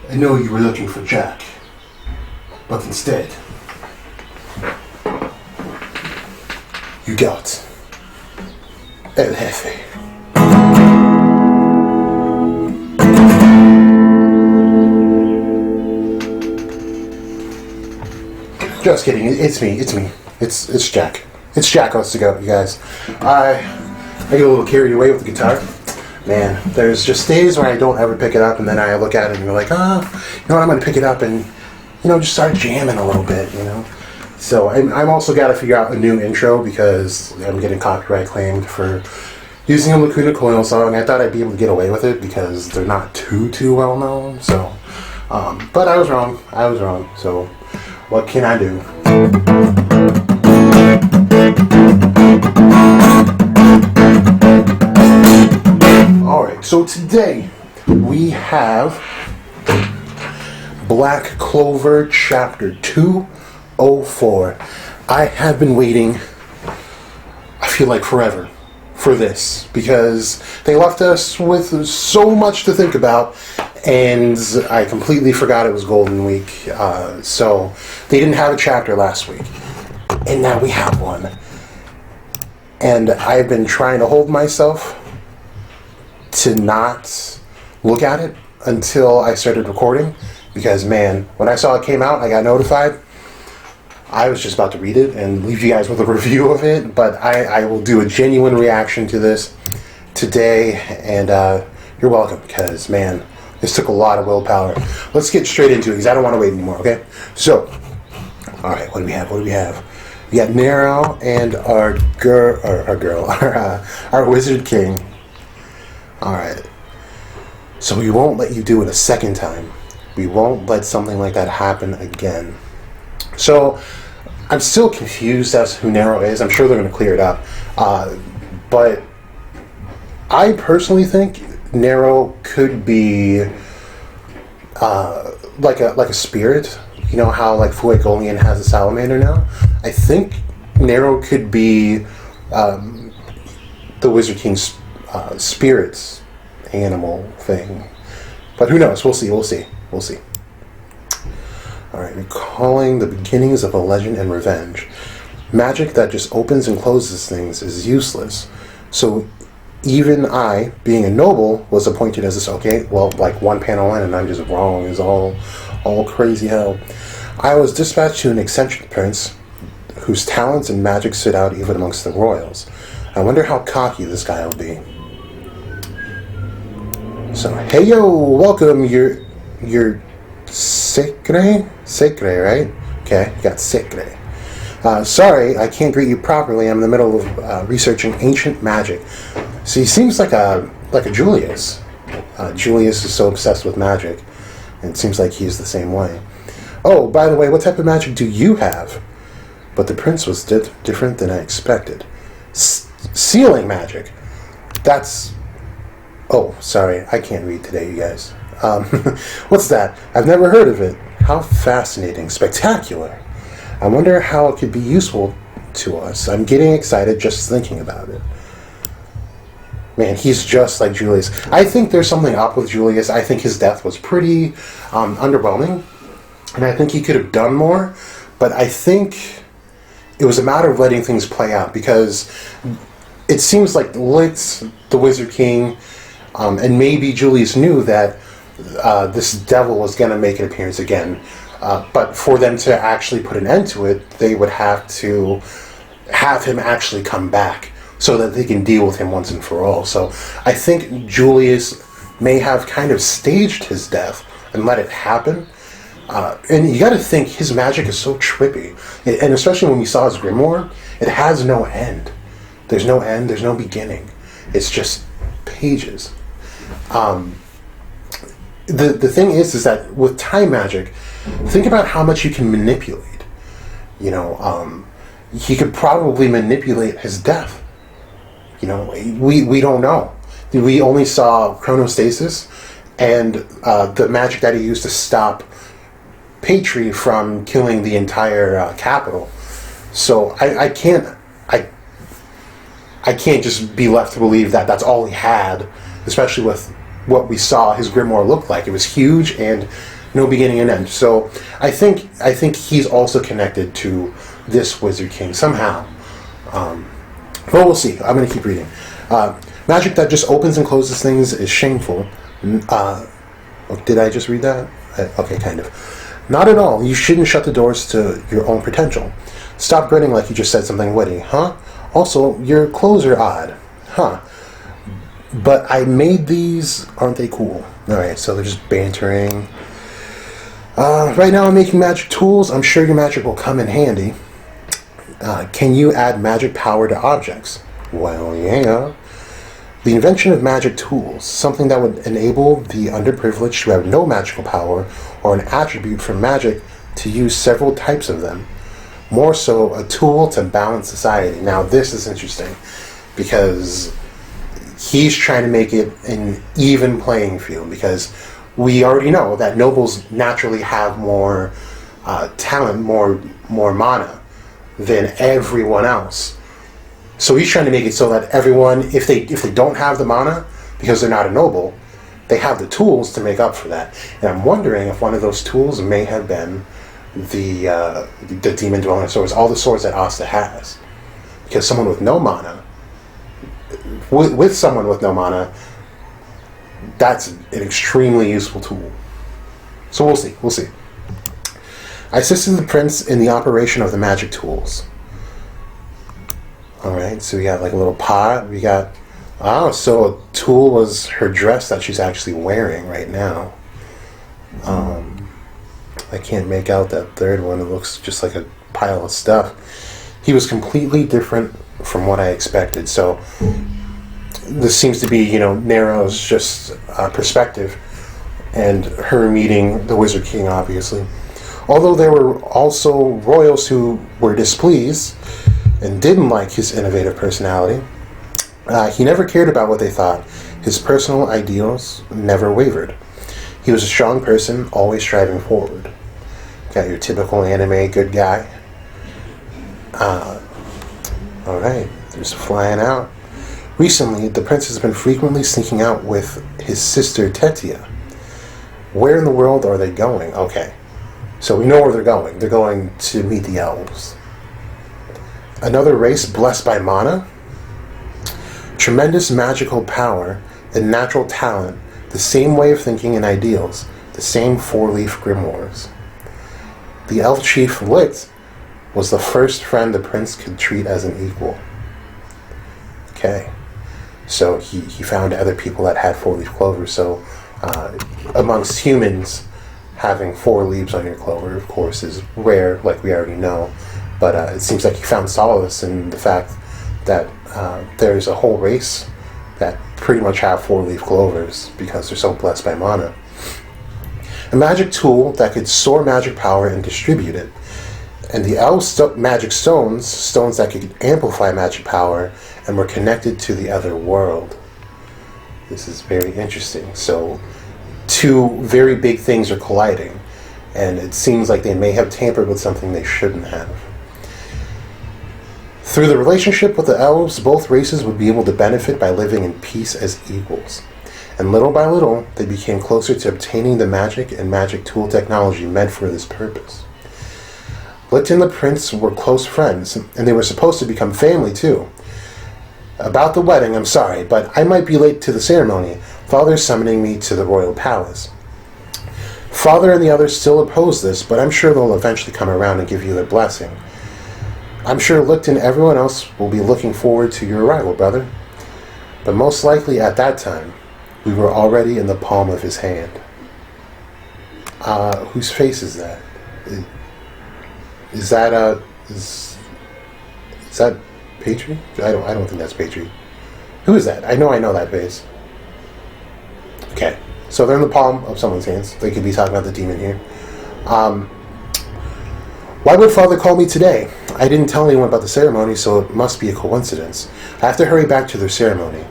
I know you were looking for Jack, but instead, you got El Jefe. Just kidding, it's me. It's Jack. It's Jack wants to go, you guys. I get a little carried away with the guitar. Man, there's just days where I don't ever pick it up, and then I look at it and you're like, oh, you know what, I'm going to pick it up and, just start jamming a little bit, So I'm also got to figure out a new intro because I'm getting copyright claimed for using a Lacuna Coil song. I thought I'd be able to get away with it because they're not too well known. So, but I was wrong. So, what can I do? Alright, so today we have Black Clover Chapter 204. I have been waiting, I feel like forever, for this because they left us with so much to think about, and I completely forgot it was Golden Week. So they didn't have a chapter last week, and now we have one. And I've been trying to hold myself to not look at it until I started recording, because man, when I saw it came out, I got notified. I was just about to read it and leave you guys with a review of it, but I will do a genuine reaction to this today, and you're welcome, because man, this took a lot of willpower. Let's get straight into it because I don't want to wait anymore, okay? So, alright, what do we have? We got Nero and our Wizard King. Alright. So we won't let you do it a second time. We won't let something like that happen again. So, I'm still confused as to who Nero is. I'm sure they're going to clear it up. But I personally think Nero could be like a spirit. You know how like Fuegoleon has a salamander now? I think Nero could be the Wizard King's spirit's animal thing. But who knows? We'll see. Alright, recalling the beginnings of a legend and revenge. Magic that just opens and closes things is useless. So even I, being a noble, was appointed as this. Okay, well, like one panel in and I'm just wrong is all crazy hell. I was dispatched to an eccentric prince whose talents and magic stood out even amongst the royals. I wonder how cocky this guy will be. So, hey yo, welcome, you're Secre, right? Okay, you got Secre. Sorry, I can't greet you properly. I'm in the middle of researching ancient magic. So he seems like a Julius. Julius is so obsessed with magic, and it seems like he's the same way. Oh, by the way, what type of magic do you have? But the prince was different than I expected. Sealing magic. That's... Oh, sorry, I can't read today, you guys. What's that? I've never heard of it. How fascinating. Spectacular. I wonder how it could be useful to us. I'm getting excited just thinking about it. Man, he's just like Julius. I think there's something up with Julius. I think his death was pretty underwhelming. And I think he could have done more. But I think it was a matter of letting things play out. Because it seems like Litz, the Wizard King, and maybe Julius knew that this devil was going to make an appearance again. But for them to actually put an end to it, they would have to have him actually come back so that they can deal with him once and for all. So I think Julius may have kind of staged his death and let it happen. And you got to think, his magic is so trippy. And especially when we saw his grimoire, it has no end. There's no end, there's no beginning. It's just pages. The thing is that with time magic, think about how much you can manipulate. He could probably manipulate his death. We don't know. We only saw chronostasis and the magic that he used to stop Patri from killing the entire capital. So I can't just be left to believe that that's all he had, especially with what we saw his grimoire looked like. It was huge and no beginning and end. So I think he's also connected to this Wizard King somehow. But we'll see. I'm going to keep reading. Magic that just opens and closes things is shameful. Did I just read that? Okay, kind of. Not at all. You shouldn't shut the doors to your own potential. Stop grinning like you just said something witty, huh? Also, your clothes are odd, huh? But I made these. Aren't they cool? Alright, so they're just bantering. Right now I'm making magic tools. I'm sure your magic will come in handy. Can you add magic power to objects? Well, yeah. The invention of magic tools, something that would enable the underprivileged who have no magical power or an attribute from magic to use several types of them. More so, a tool to balance society. Now, this is interesting because he's trying to make it an even playing field, because we already know that nobles naturally have more talent, more mana than everyone else. So he's trying to make it so that everyone, if they don't have the mana because they're not a noble, they have the tools to make up for that. And I'm wondering if one of those tools may have been the demon dwelling swords, all the swords that Asta has. Because someone with no mana, with someone with no mana, that's an extremely useful tool. So we'll see. I assisted the prince in the operation of the magic tools. Alright, so we got like a little pot. We got... so a tool was her dress that she's actually wearing right now. I can't make out that third one. It looks just like a pile of stuff. He was completely different from what I expected. So this seems to be, Nero's just perspective, and her meeting the Wizard King, obviously. Although there were also royals who were displeased and didn't like his innovative personality, he never cared about what they thought. His personal ideals never wavered. He was a strong person, always striving forward. Got your typical anime good guy. Alright, there's flying out. Recently, the prince has been frequently sneaking out with his sister Tetia. Where in the world are they going? Okay, so we know where they're going. They're going to meet the elves. Another race blessed by mana? Tremendous magical power and natural talent, the same way of thinking and ideals, the same four-leaf grimoires. The elf chief Licht was the first friend the prince could treat as an equal. Okay, so he found other people that had four-leaf clover. So amongst humans, having four leaves on your clover, of course, is rare, like we already know. But it seems like he found solace in the fact that there's a whole race that pretty much have four-leaf clovers because they're so blessed by mana. A magic tool that could store magic power and distribute it. And the elves' magic stones that could amplify magic power and were connected to the other world. This is very interesting. So two very big things are colliding, and it seems like they may have tampered with something they shouldn't have. Through the relationship with the elves, both races would be able to benefit by living in peace as equals. And little by little, they became closer to obtaining the magic and magic tool technology meant for this purpose. Licht and the prince were close friends, and they were supposed to become family too. About the wedding, I'm sorry, but I might be late to the ceremony. Father's summoning me to the royal palace. Father and the others still oppose this, but I'm sure they'll eventually come around and give you their blessing. I'm sure Licht and everyone else will be looking forward to your arrival, brother. But most likely at that time, we were already in the palm of his hand. Whose face is that? Is that Patri? I don't think that's Patri. Who is that? I know that face. Okay, so they're in the palm of someone's hands. They could be talking about the demon here. Why would Father call me today? I didn't tell anyone about the ceremony, so it must be a coincidence. I have to hurry back to their ceremony.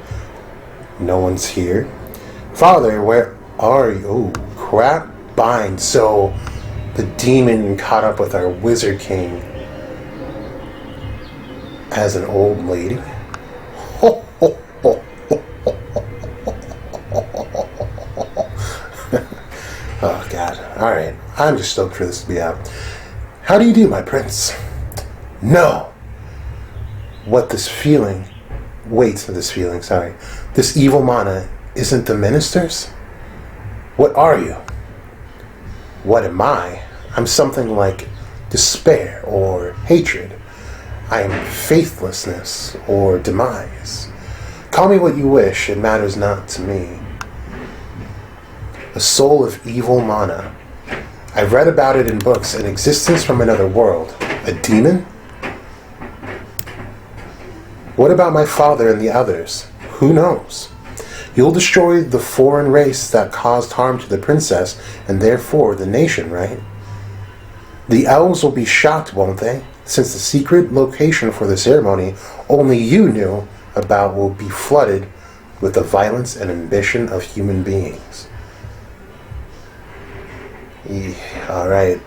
No one's here. Father, where are you? Oh, crap. Bind. So the demon caught up with our Wizard King as an old lady. God. Alright, I'm just stoked for this to be out. How do you do, my prince? No! What this feeling... Wait, this feeling, sorry. This evil mana isn't the ministers? What are you? What am I? I'm something like despair or hatred. I am faithlessness or demise. Call me what you wish, it matters not to me. A soul of evil mana. I've read about it in books, an existence from another world. A demon? What about my father and the others? Who knows? You'll destroy the foreign race that caused harm to the princess, and therefore the nation, right? The elves will be shocked, won't they? Since the secret location for the ceremony only you knew about will be flooded with the violence and ambition of human beings. Alright.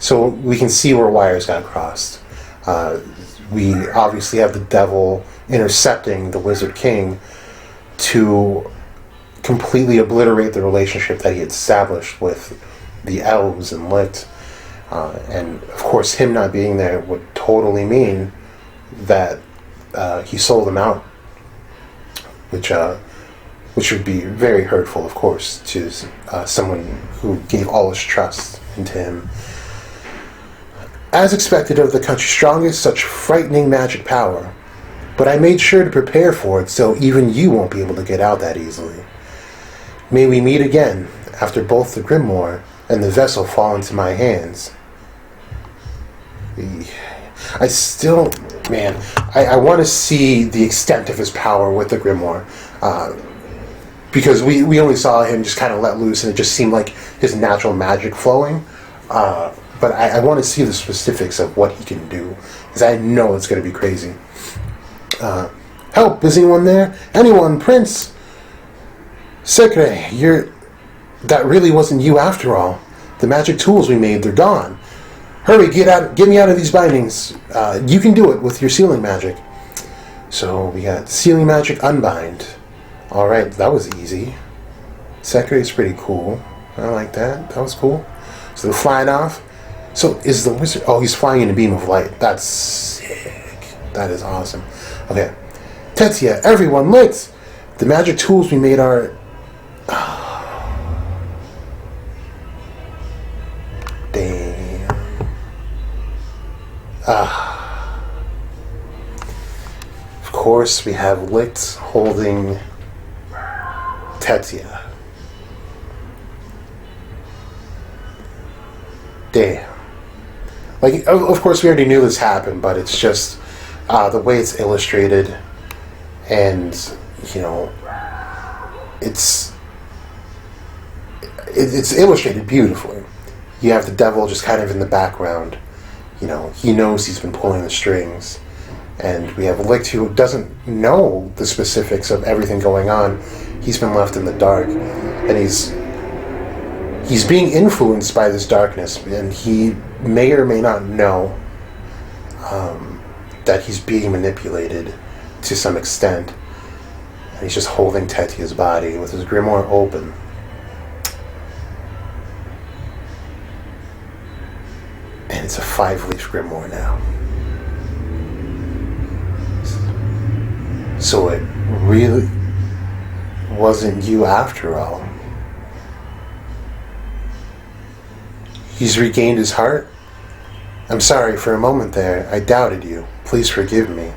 So we can see where wires got crossed. We obviously have the devil intercepting the Wizard King to completely obliterate the relationship that he had established with the elves and Lit. And of course him not being there would totally mean that he sold him out, which would be very hurtful, of course, to someone who gave all his trust into him. As expected of the country's strongest, such frightening magic power, but I made sure to prepare for it so even you won't be able to get out that easily. May we meet again after both the grimoire and the vessel fall into my hands. I still, man, I want to see the extent of his power with the grimoire. Because we only saw him just kind of let loose, and it just seemed like his natural magic flowing. But I want to see the specifics of what he can do, because I know it's going to be crazy. Help! Is anyone there? Anyone, Prince? Secre, that really wasn't you after all. The magic tools we made, they're gone. Hurry, get me out of these bindings. You can do it with your sealing magic. So we got sealing magic unbind. Alright, that was easy. Secre is pretty cool. I like that. That was cool. So they're flying off. So is the wizard... Oh, he's flying in a beam of light. That's sick. That is awesome. Okay. Tetsuya, everyone, lit! The magic tools we made are... Damn. Of course, we have Lit holding Tetsuya. Damn. Like, of course, we already knew this happened, but it's just the way it's illustrated, and you know, it's illustrated beautifully. You have the devil just kind of in the background. You know, he knows he's been pulling the strings, and we have Licht who doesn't know the specifics of everything going on. He's been left in the dark, and he's being influenced by this darkness, and he may or may not know that he's being manipulated to some extent. And he's just holding Tetsuya's body with his grimoire open. And it's a 5-leaf grimoire now. So it really wasn't you after all. He's regained his heart? I'm sorry, for a moment there, I doubted you. Please forgive me.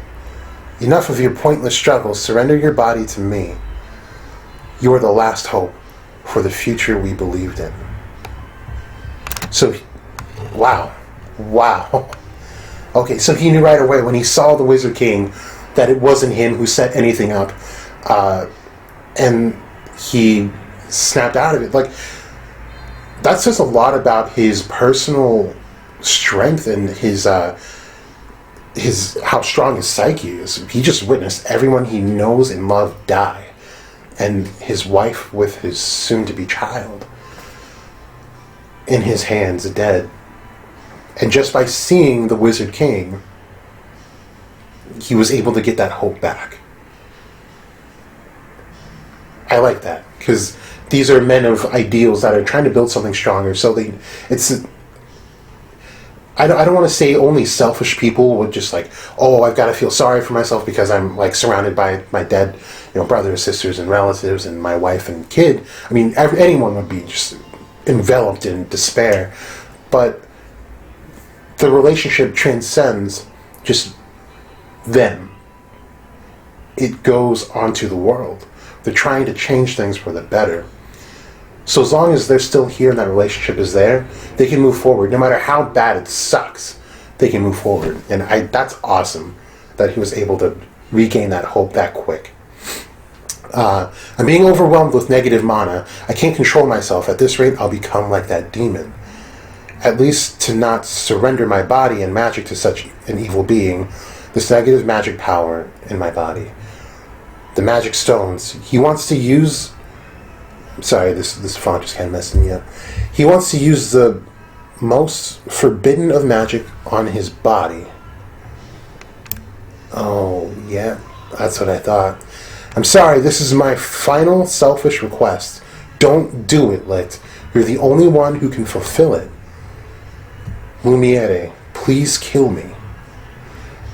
Enough of your pointless struggles. Surrender your body to me. You are the last hope for the future we believed in. So, wow. Okay, so he knew right away when he saw the Wizard King that it wasn't him who set anything up. And he snapped out of it. Like, that says a lot about his personal strength and his how strong his psyche is. He just witnessed everyone he knows and loved die, and his wife with his soon-to-be child in his hands dead. And just by seeing the Wizard King, he was able to get that hope back. I like that. because these are men of ideals that are trying to build something stronger. So I don't want to say only selfish people would just like, oh, I've got to feel sorry for myself because I'm like surrounded by my dead, brothers, sisters, and relatives, and my wife and kid. I mean, anyone would be just enveloped in despair. But the relationship transcends just them. It goes onto the world. They're trying to change things for the better. So as long as they're still here and that relationship is there, they can move forward. No matter how bad it sucks, they can move forward. And that's awesome that he was able to regain that hope that quick. I'm being overwhelmed with negative mana. I can't control myself. At this rate, I'll become like that demon. At least to not surrender my body and magic to such an evil being, this negative magic power in my body. The magic stones. He wants to use... Sorry, this font just kind of messing me up. He wants to use the most forbidden of magic on his body. Oh, yeah, that's what I thought. I'm sorry, this is my final selfish request. Don't do it, Lit. You're the only one who can fulfill it. Lumiere, please kill me.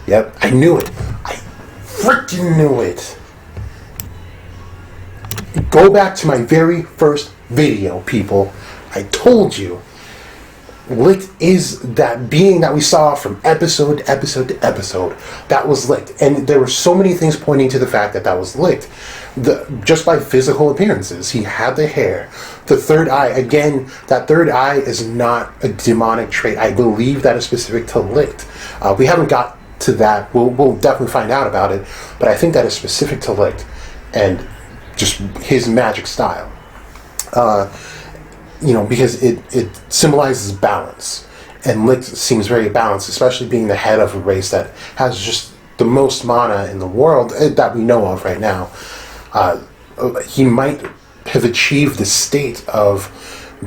Yep, I knew it. I freaking knew it. Go back to my very first video, people. I told you. Lit is that being that we saw from episode to episode. That was Lit. And there were so many things pointing to the fact that was Lit. Just by physical appearances. He had the hair. The third eye. Again, that third eye is not a demonic trait. I believe that is specific to Lit. We haven't got to that. We'll definitely find out about it. But I think that is specific to Lit. And just his magic style. Because it symbolizes balance. And Lit seems very balanced, especially being the head of a race that has just the most mana in the world that we know of right now. He might have achieved the state of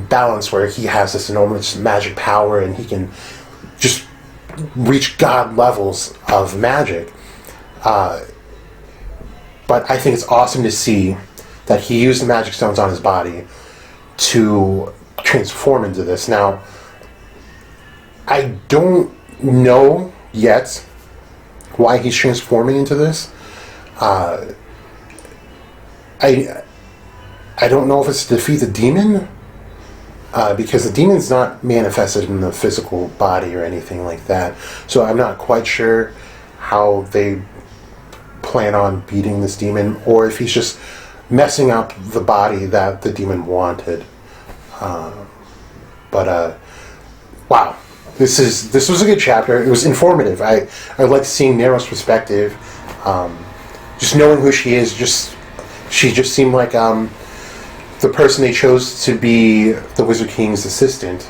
balance where he has this enormous magic power and he can just reach god levels of magic. But I think it's awesome to see that he used the magic stones on his body to transform into this. Now, I don't know yet why he's transforming into this. I don't know if it's to defeat the demon, because the demon's not manifested in the physical body or anything like that. So I'm not quite sure how they plan on beating this demon, or if he's just messing up the body that the demon wanted. Wow, this was a good chapter. It was informative. I liked seeing Nero's perspective. Just knowing who she is, she just seemed like the person they chose to be the Wizard King's assistant,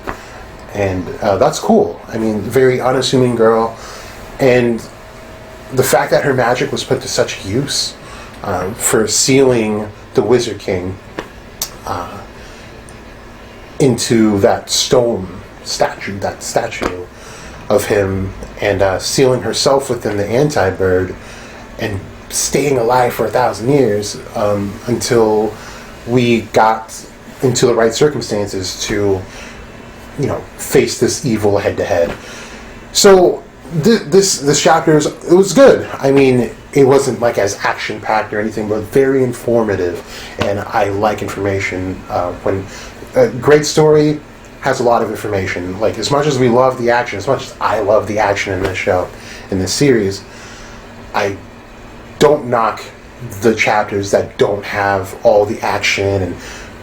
and that's cool. I mean, very unassuming girl, and the fact that her magic was put to such use for sealing the Wizard King into that statue of him, and sealing herself within the anti-bird, and staying alive for 1,000 years until we got into the right circumstances to, face this evil head to head. So this chapter was good. I mean, it wasn't like as action packed or anything, but very informative, and I like information. When a great story has a lot of information, like as much as we love the action, as much as I love the action in this show, in this series, I don't knock the chapters that don't have all the action and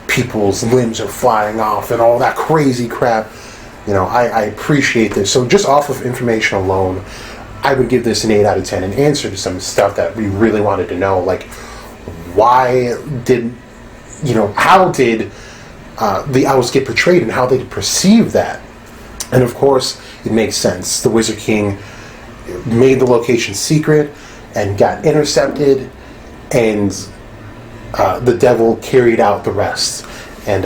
people's limbs are flying off and all that crazy crap. I appreciate this. So just off of information alone, I would give this an 8 out of 10, an answer to some stuff that we really wanted to know, like how did the owls get portrayed and how they perceive that. And of course, it makes sense. The Wizard King made the location secret and got intercepted, and the devil carried out the rest. And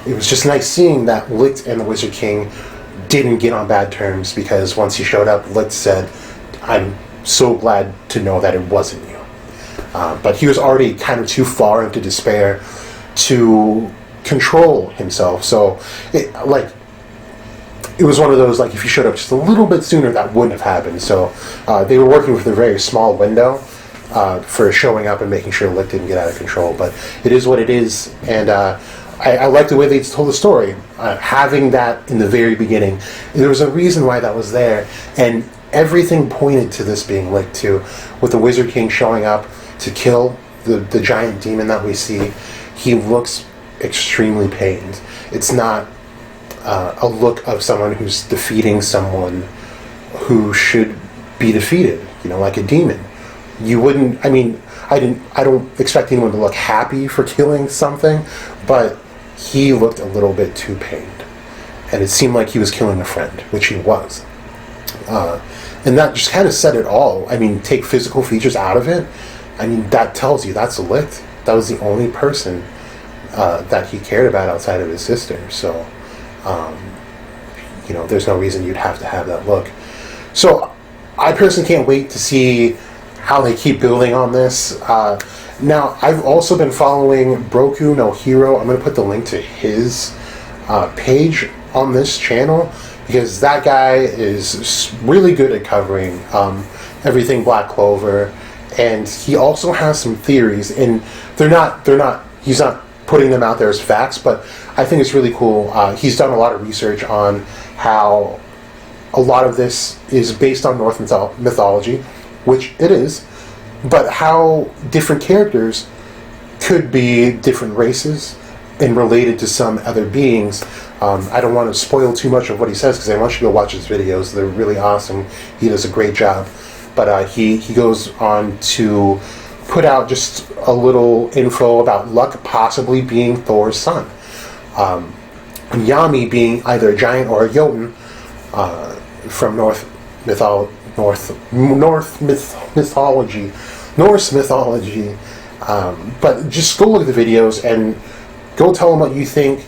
it was just nice seeing that Lit and the Wizard King didn't get on bad terms, because once he showed up, Lit said, "I'm so glad to know that it wasn't you." But he was already kind of too far into despair to control himself. So it was one of those, like, if he showed up just a little bit sooner, that wouldn't have happened. So they were working with a very small window for showing up and making sure Lick didn't get out of control. But it is what it is, and I like the way they told the story. Having that in the very beginning, there was a reason why that was there, and everything pointed to this being Lick too, with the Wizard King showing up to kill the giant demon that we see. He looks extremely pained. It's not a look of someone who's defeating someone who should be defeated, like a demon. You wouldn't, I don't expect anyone to look happy for killing something, but he looked a little bit too pained. And it seemed like he was killing a friend, which he was. And that just kind of said it all. Take physical features out of it. That tells you that's Lick. That was the only person that he cared about outside of his sister. So, there's no reason you'd have to have that look. So, I personally can't wait to see how they keep building on this. Now, I've also been following Broku no Hero. I'm going to put the link to his page on this channel, because that guy is really good at covering everything Black Clover, and he also has some theories, and he's not putting them out there as facts, but I think it's really cool. He's done a lot of research on how a lot of this is based on Norse mythology, which it is, but how different characters could be different races and related to some other beings. I don't want to spoil too much of what he says, because I want you to go watch his videos. They're really awesome. He does a great job. But he goes on to put out just a little info about Luck possibly being Thor's son. And Yami being either a giant or a Jotun from Norse mythology. But just go look at the videos and go tell him what you think.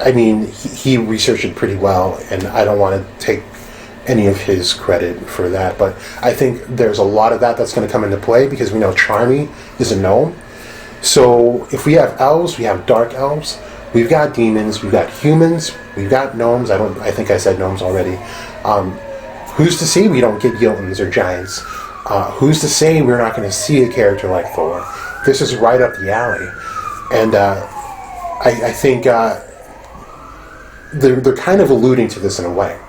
He researched it pretty well, and I don't want to take any of his credit for that, but I think there's a lot of that's going to come into play, because we know Charmy is a gnome. So if we have elves, we have dark elves, we've got demons, we've got humans, we've got gnomes. I think I said gnomes already. Who's to say we don't get Jotuns or giants? Who's to say we're not going to see a character like Thor? This is right up the alley, and I think they're kind of alluding to this in a way.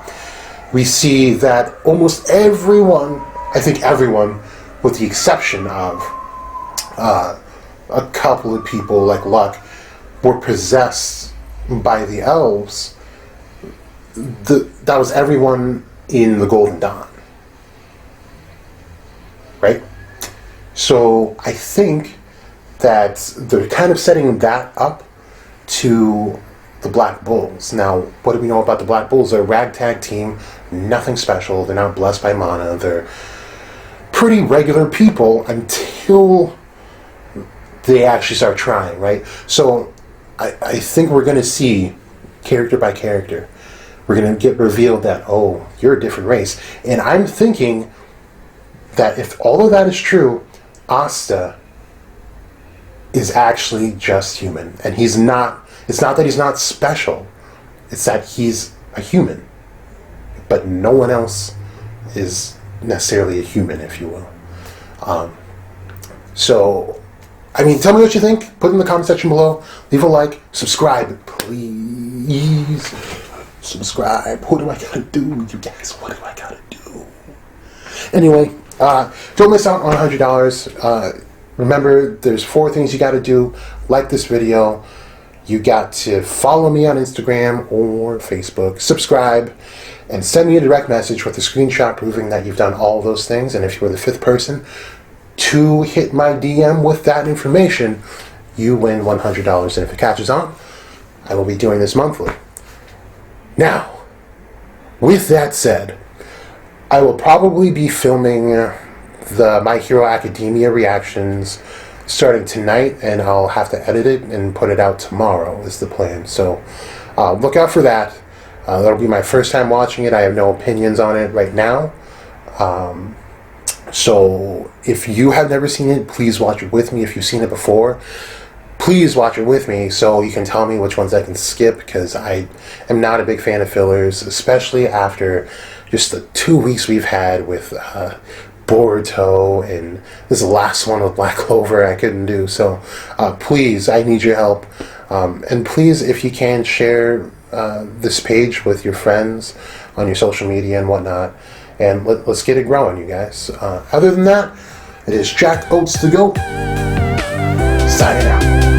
We see that almost everyone, with the exception of a couple of people like Luck, were possessed by the elves. That was everyone in the Golden Dawn. Right? So I think that they're kind of setting that up to the Black Bulls. Now, what do we know about the Black Bulls? They're a ragtag team, nothing special. They're not blessed by mana. They're pretty regular people until they actually start trying, right? So I think we're going to see, character by character, we're going to get revealed that, oh, you're a different race. And I'm thinking that if all of that is true, Asta is actually just human. And he's not. It's not that he's not special. It's that he's a human. But no one else is necessarily a human, if you will. So, tell me what you think. Put it in the comment section below. Leave a like. Subscribe, please. Subscribe. What do I gotta do, you guys? What do I gotta do? Anyway, don't miss out on $100. Remember, there's 4 things you gotta do. Like this video. You got to follow me on Instagram or Facebook, subscribe, and send me a direct message with a screenshot proving that you've done all those things. And if you were the 5th person to hit my DM with that information, you win $100. And if it catches on, I will be doing this monthly. Now, with that said, I will probably be filming the My Hero Academia reactions starting tonight, and I'll have to edit it and put it out tomorrow is the plan. So look out for that. That'll be my first time watching it. I have no opinions on it right now. So if you have never seen it, please watch it with me. If you've seen it before, please watch it with me so you can tell me which ones I can skip, because I am not a big fan of fillers, especially after just the 2 weeks we've had with Boruto, and this is the last one with Black Clover I couldn't do. So please, I need your help. And please, if you can, share this page with your friends on your social media and whatnot. And let's get it growing, you guys. Other than that, it is Jack OATz the GOAT, signing out.